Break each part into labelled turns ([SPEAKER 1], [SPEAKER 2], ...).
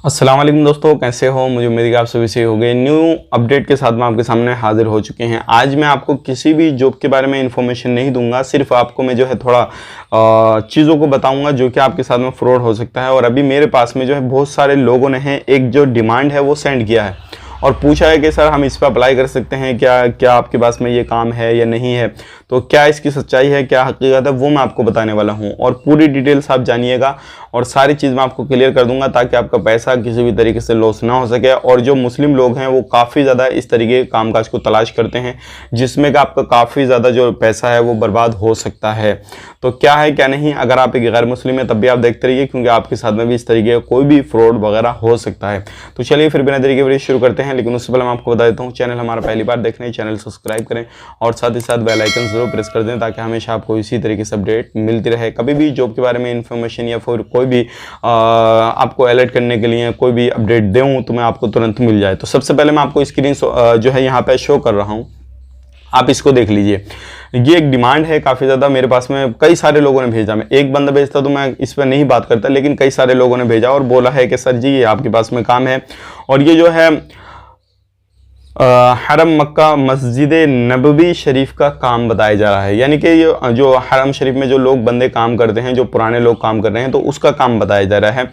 [SPEAKER 1] अस्सलाम वालेकुम दोस्तों, कैसे हो। मुझे उम्मीद है कि आप सभी सही हो गए। न्यू अपडेट के साथ मैं आपके सामने हाजिर हो चुके हैं। आज मैं आपको किसी भी जॉब के बारे में इंफॉर्मेशन नहीं दूंगा, सिर्फ आपको मैं जो है थोड़ा चीज़ों को बताऊंगा जो कि आपके साथ में फ्रॉड हो सकता है। और अभी मेरे पास में जो है बहुत सारे लोगों ने एक जो डिमांड है वो सेंड किया है और पूछा है कि सर हम इस पर अप्लाई कर सकते हैं क्या, क्या आपके पास में ये काम है या नहीं है। तो क्या इसकी सच्चाई है, क्या हकीकत है, वो मैं आपको बताने वाला हूँ और पूरी डिटेल्स आप जानिएगा और सारी चीज़ मैं आपको क्लियर कर दूंगा ताकि आपका पैसा किसी भी तरीके से लॉस ना हो सके। और जो मुस्लिम लोग हैं वो काफ़ी ज़्यादा इस तरीके के कामकाज को तलाश करते हैं जिसमें कि आपका काफ़ी ज़्यादा जो पैसा है वो बर्बाद हो सकता है। तो क्या है क्या नहीं, अगर आप एक गैर मुस्लिम है तब भी आप देखते रहिए क्योंकि आपके साथ में भी इस तरीके का कोई भी फ्रॉड वगैरह हो सकता है। तो चलिए फिर बिना देरी के वीडियो शुरू करते हैं, लेकिन उससे पहले मैं आपको बता देता हूँ चैनल हमारा पहली बार देख रहे हैं, चैनल सब्सक्राइब करें और साथ ही साथ बेल आइकन जरूर प्रेस कर दें ताकि हमेशा आपको इसी तरीके से अपडेट मिलती रहे। कभी भी जॉब के बारे में इंफॉर्मेशन या फिर कोई भी आपको अलर्ट करने के लिए कोई भी अपडेट दूं तो मैं आपको तुरंत मिल जाए। तो सबसे पहले मैं आपको स्क्रीन जो है यहाँ पे शो कर रहा हूँ, आप इसको देख लीजिए। ये एक डिमांड है काफ़ी ज़्यादा, मेरे पास में कई सारे लोगों ने भेजा। मैं एक बंदा भेजता तो मैं इस पर नहीं बात करता, लेकिन कई सारे लोगों ने भेजा और बोला है कि सर जी ये आपके पास में काम है। और ये जो है हरम मक्का मस्जिद नबवी शरीफ का काम बताया जा रहा है, यानी कि ये जो हरम शरीफ में जो लोग बंदे काम करते हैं, जो पुराने लोग काम कर रहे हैं, तो उसका काम बताया जा रहा है।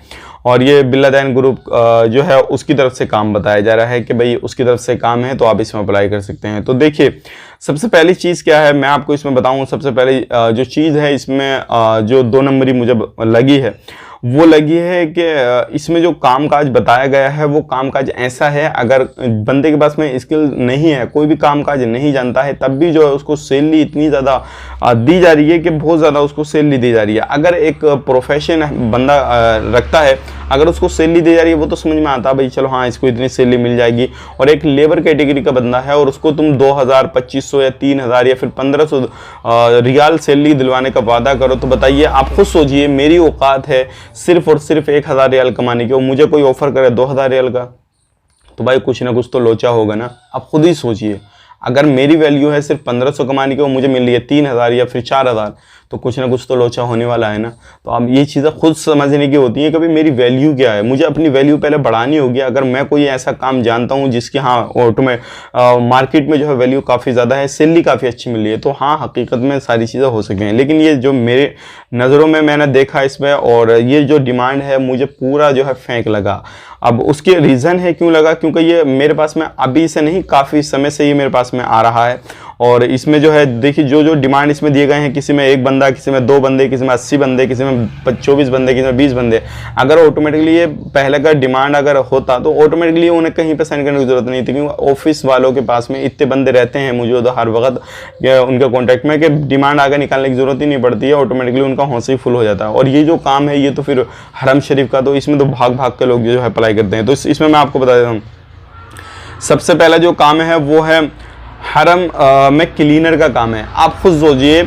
[SPEAKER 1] और ये बिल्लादैन ग्रुप जो है उसकी तरफ से काम बताया जा रहा है कि भाई उसकी तरफ से काम है तो आप इसमें अप्लाई कर सकते हैं। तो देखिए सबसे पहली चीज़ क्या है मैं आपको इसमें बताऊं। सबसे पहले जो चीज़ है इसमें जो 2 नंबरी मुझे लगी है वो लगी है कि इसमें जो कामकाज बताया गया है वो कामकाज ऐसा है, अगर बंदे के पास में स्किल नहीं है, कोई भी कामकाज नहीं जानता है, तब भी जो है उसको सैलरी इतनी ज़्यादा दी जा रही है कि बहुत ज़्यादा उसको सैलरी दी जा रही है। अगर एक प्रोफेशन बंदा रखता है, अगर उसको सैलरी दी जा रही है वो तो समझ में आता है भाई चलो हाँ इसको इतनी सैलरी मिल जाएगी। और एक लेबर कैटेगरी का बंदा है और उसको तुम 2000, 2500 या 3000 या फिर 1500 रियाल सैलरी दिलवाने का वादा करो, तो बताइए आप खुद सोचिए मेरी औकात है सिर्फ और सिर्फ 1000 रियाल कमाने की, और मुझे कोई ऑफर करे 2000 रियाल का, तो भाई कुछ ना कुछ तो लोचा होगा ना। आप खुद ही सोचिए, अगर मेरी वैल्यू है सिर्फ 1500 कमाने की और मुझे मिल रही है 3000 या फिर 4000, तो कुछ ना कुछ तो लोचा होने वाला है ना। तो अब ये चीज़ें खुद समझने की होती है कभी मेरी वैल्यू क्या है, मुझे अपनी वैल्यू पहले बढ़ानी होगी। अगर मैं कोई ऐसा काम जानता हूँ जिसकी हाँ ऑटो में मार्केट में जो है वैल्यू काफ़ी ज़्यादा है, सैलरी काफ़ी अच्छी मिल रही है, तो हाँ हकीकत में सारी चीज़ें हो सकें। लेकिन ये जो मेरे नज़रों में मैंने देखा इसमें, और ये जो डिमांड है मुझे पूरा जो है फेंक लगा। अब उसके रीज़न है क्यों लगा, क्योंकि ये मेरे पास में अभी से नहीं काफ़ी समय से ये मेरे पास में आ रहा है। और इसमें जो है देखिए जो डिमांड इसमें दिए गए हैं, किसी में 1 बंदा, किसी में 2 बंदे, किसी में 80 बंदे, किसी में 24 बंदे, किसी में 20 बंदे। अगर ऑटोमेटिकली ये पहले का डिमांड अगर होता तो ऑटोमेटिकली उन्हें कहीं पर साइन करने की जरूरत नहीं थी, क्योंकि ऑफिस वालों के पास में इतने बंदे रहते हैं मौजूद हर वक्त उनके कॉन्टैक्ट में कि डिमांड आगे निकालने की जरूरत ही नहीं पड़ती है, ऑटोमेटिकली उनका हौसला फुल हो जाता है। और ये जो काम है ये तो फिर हरम शरीफ का, तो इसमें तो भाग भाग के लोग जो है अप्लाई करते हैं। तो इसमें मैं आपको बता देता हूँ, सबसे पहला जो काम है वो है हरम में क्लीनर का काम है। आप खुद सोचिए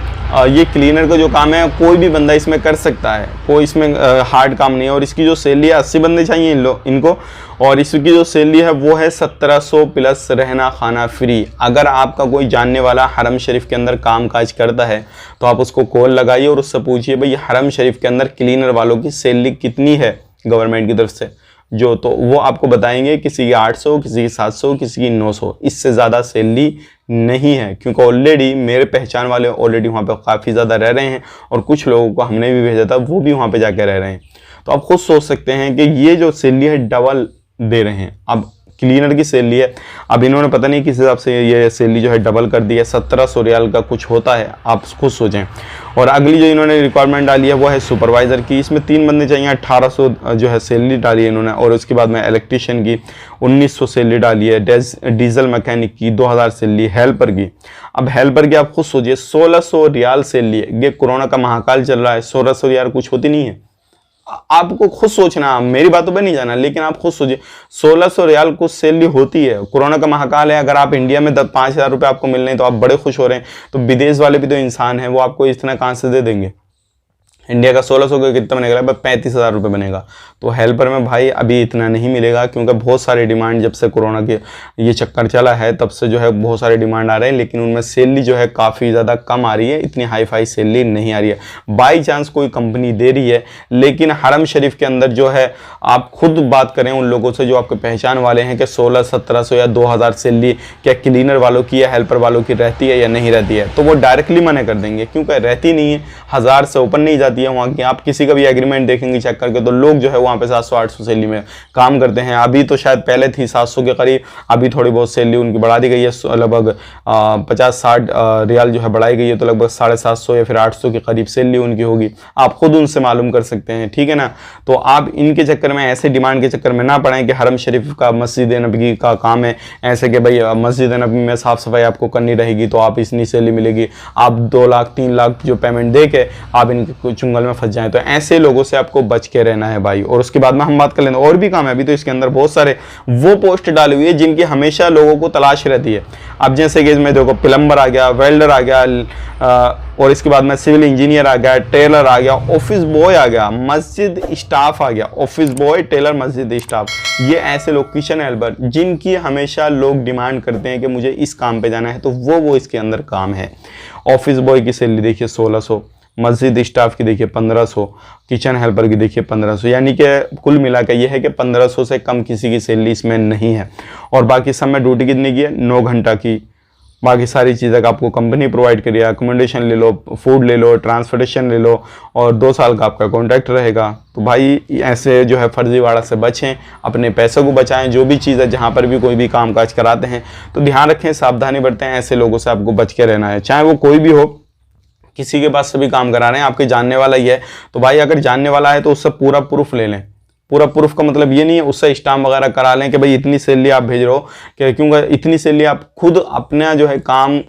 [SPEAKER 1] ये क्लीनर का जो काम है कोई भी बंदा इसमें कर सकता है, कोई इसमें हार्ड काम नहीं है। और इसकी जो सैलरी है 80 बंदे चाहिए इनको, और इसकी जो सैलरी है वो है 1700 प्लस रहना खाना फ्री। अगर आपका कोई जानने वाला हरम शरीफ के अंदर काम काज करता है तो आप उसको कॉल लगाइए और उससे पूछिए भाई हरम शरीफ के अंदर क्लीनर वालों की सैलरी कितनी है गवर्नमेंट की तरफ से, जो तो वो आपको बताएंगे किसी की 800, किसी की 700, किसी की 900, इससे ज़्यादा सैलरी नहीं है। क्योंकि ऑलरेडी मेरे पहचान वाले ऑलरेडी वहाँ पे काफ़ी ज़्यादा रह रहे हैं और कुछ लोगों को हमने भी भेजा था वो भी वहाँ पे जाके रह रहे हैं। तो आप खुद सोच सकते हैं कि ये जो सैलरी है डबल दे रहे हैं। अब क्लीनर की सैलरी है, अब इन्होंने पता नहीं किस हिसाब से ये सैलरी जो है डबल कर दी है, 1700 रियाल का कुछ होता है, आप खुद सोचें। और अगली जो इन्होंने रिक्वायरमेंट डाली है वो है सुपरवाइज़र की, इसमें 3 बंदे चाहिए, 1800 जो है सैलरी डाली है इन्होंने। और उसके बाद में इलेक्ट्रीशियन की 1900 सैलरी डाली है, डीजल मैकेनिक की 2000 सैलरी, हेल्पर की। अब हेल्पर की आप खुद सोचिए 1600 रियाल सैलरी है। ये कोरोना का महाकाल चल रहा है, 1600 रियाल कुछ होती नहीं है। आपको खुद सोचना, मेरी बातों पे नहीं जाना, लेकिन आप खुद सोचिए 1600 रियाल कुछ सैलरी होती है। कोरोना का महाकाल है, अगर आप इंडिया में 5000 रुपये आपको मिल रहे हैं तो आप बड़े खुश हो रहे हैं, तो विदेश वाले भी तो इंसान हैं, वो आपको इतना कहाँ से दे देंगे। इंडिया का 1600 का कितना बनेगा, लगभग 35,000 रुपये बनेगा। तो हेल्पर में भाई अभी इतना नहीं मिलेगा, क्योंकि बहुत सारे डिमांड जब से कोरोना के ये चक्कर चला है तब से जो है बहुत सारे डिमांड आ रहे हैं, लेकिन उनमें सैलरी जो है काफ़ी ज़्यादा कम आ रही है, इतनी हाई फाई सैलरी नहीं आ रही है। बाई चांस कोई कंपनी दे रही है, लेकिन हरम शरीफ के अंदर जो है आप खुद बात करें उन लोगों से जो आपके पहचान वाले हैं कि 1600-1700 या 2000 सैलरी क्या क्लीनर वालों की या हेल्पर वालों की रहती है या नहीं रहती है, तो वो डायरेक्टली मना कर देंगे, क्योंकि रहती नहीं है, 1000 से ऊपर नहीं जाती है वहाँ की। आप किसी का भी एग्रीमेंट देखेंगे चेक करके तो लोग जो है वहाँ पे 700-800 सैलरी में काम करते हैं। अभी तो शायद पहले थी 700 के करीब, अभी थोड़ी बहुत सैलरी उनकी बढ़ा दी गई है, लगभग 50-60 रियाल जो है बढ़ाई गई है, तो लगभग 750 या फिर 800 के करीब सैलरी उनकी होगी। आप खुद उनसे मालूम कर सकते हैं, ठीक है ना। तो आप इनके चक्कर में, ऐसे डिमांड के चक्कर में ना पड़ें कि हरम शरीफ का मस्जिद नबी का काम है ऐसे कि भाई मस्जिद नबी में साफ सफाई आपको करनी रहेगी तो आप इतनी सैलरी मिलेगी, आप 2 लाख 3 लाख जो पेमेंट दे के आप इनके चुंगल में फंस जाएं। तो ऐसे लोगों से आपको बच के रहना है भाई। और उसके बाद में हम बात कर लेंगे और भी काम है अभी तो इसके अंदर बहुत सारे वो पोस्ट डाली हुई है जिनकी हमेशा लोगों को तलाश रहती है। अब जैसे कि इसमें देखो प्लम्बर आ गया, वेल्डर आ गया, और इसके बाद में सिविल इंजीनियर आ गया, टेलर आ गया, ऑफिस बॉय आ गया, मस्जिद स्टाफ आ गया, ऑफिस बॉय, टेलर, मस्जिद स्टाफ, ये ऐसे लोग किचन हेल्पर जिनकी हमेशा लोग डिमांड करते हैं कि मुझे इस काम पे जाना है, तो वो इसके अंदर काम है। ऑफिस बॉय की सैलरी देखिए 1600, मस्जिद स्टाफ की देखिए 1500, किचन हेल्पर की देखिए 1500, यानी कि कुल मिला के ये है कि 1500 से कम किसी की सैलरी इसमें नहीं है। और बाकी सब में ड्यूटी कितनी की है, 9 घंटा की। बाकी सारी चीज़ें का आपको कंपनी प्रोवाइड करिए, अकोमोडेशन ले लो, फूड ले लो, ट्रांसपोर्टेशन ले लो, और 2 साल का आपका कॉन्ट्रैक्ट रहेगा। तो भाई ऐसे जो है फर्जीवाड़ा से बचें, अपने पैसों को बचाएं। जो भी चीज़ है जहाँ पर भी कोई भी कामकाज कराते हैं तो ध्यान रखें, सावधानी बरतें, ऐसे लोगों से आपको बच के रहना है। चाहे वो कोई भी हो, किसी के पास सभी काम करा रहे हैं, आपके जानने वाला ही है, तो भाई अगर जानने वाला है तो उससे पूरा प्रूफ ले लें। पूरा प्रूफ का मतलब ये नहीं है उससे स्टाम्प वगैरह करा लें कि भाई इतनी सैलरी आप भेज रहे हो, क्योंकि इतनी सैलरी आप खुद अपना जो है काम,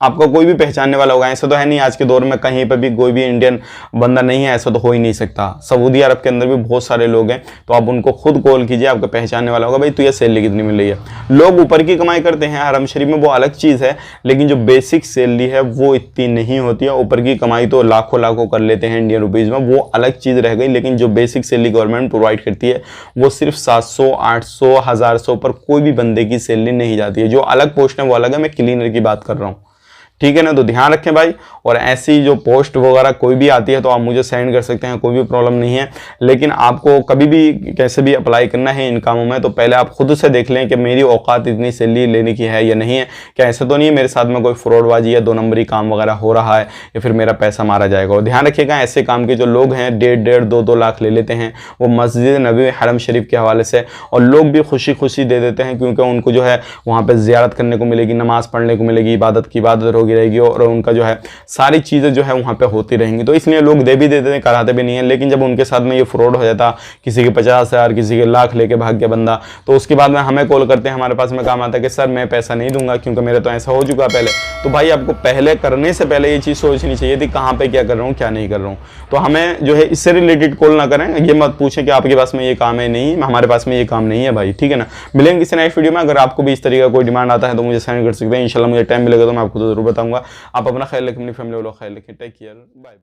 [SPEAKER 1] आपका कोई भी पहचानने वाला होगा। ऐसा तो है नहीं आज के दौर में कहीं पर भी कोई भी इंडियन बंदा नहीं है, ऐसा तो हो ही नहीं सकता। सऊदी अरब के अंदर भी बहुत सारे लोग हैं, तो आप उनको खुद कॉल कीजिए, आपका पहचानने वाला होगा, भाई तुझे सैलरी कितनी मिल रही है। लोग ऊपर की कमाई करते हैं हरम शरीफ में, वो अलग चीज़ है, लेकिन जो बेसिक सैलरी है वो इतनी नहीं होती है। ऊपर की कमाई तो लाखों कर लेते हैं इंडियन रुपीज़ में, वो अलग चीज़ रह गई, लेकिन जो बेसिक सैलरी गवर्नमेंट प्रोवाइड करती है वो सिर्फ 700, 800, 1000 से ऊपर कोई भी बंदे की सैलरी नहीं जाती है। जो अलग पोस्ट है वो अलग है, मैं क्लीनर की बात कर रहा हूँ, ठीक है ना। तो ध्यान रखें भाई। और ऐसी जो पोस्ट वगैरह कोई भी आती है तो आप मुझे सेंड कर सकते हैं, कोई भी प्रॉब्लम नहीं है। लेकिन आपको कभी भी कैसे भी अप्लाई करना है इन कामों में तो पहले आप खुद से देख लें कि मेरी औकात इतनी सैलरी लेने की है या नहीं है। क्या ऐसा तो नहीं है मेरे साथ में कोई फ्रॉडबाजी या 2 नंबरी काम वगैरह हो रहा है या फिर मेरा पैसा मारा जाएगा। और ध्यान रखिएगा, ऐसे काम के जो लोग हैं 1.5, 2 लाख ले लेते हैं वो मस्जिद नबी हरम शरीफ के हवाले से, और लोग भी खुशी दे देते हैं, क्योंकि उनको जो है वहाँ पर ज़ियारत करने को मिलेगी, नमाज़ पढ़ने को मिलेगी, इबादत की इबादत होगी रहेगी, और उनका जो है सारी चीज़ें जो है वहाँ पे होती रहेंगी। तो इसलिए लोग दे भी देते हैं, कराते भी नहीं है। लेकिन जब उनके साथ में ये फ्रॉड हो जाता, किसी के 50,000, किसी के लाख लेके भाग गया बंदा, तो उसके बाद में हमें कॉल करते हैं, हमारे पास में काम आता है कि सर मैं पैसा नहीं दूंगा क्योंकि मेरे तो ऐसा हो चुका पहले। तो भाई आपको पहले करने से पहले ये चीज़ सोचनी चाहिए थी कहाँ पर क्या कर रहा हूँ क्या नहीं कर रहा हूँ। तो हमें जो है इससे रिलेटेड कॉल ना करें, ये मत पूछें कि आपके पास में ये काम है, नहीं हमारे पास में ये काम नहीं है भाई, ठीक है ना। मिलेंगे किसी नेक्स्ट वीडियो में। अगर आपको भी इस तरीके का कोई डिमांड आता है तो मुझे सेंड कर सकते हैं, इंशाल्लाह मुझे टाइम मिलेगा तो मैं आपको जरूर बताऊंगा। आप अपना ख्याल रखें, अपनी फैमिली वालों का ख्याल रखें। Take care, bye bye.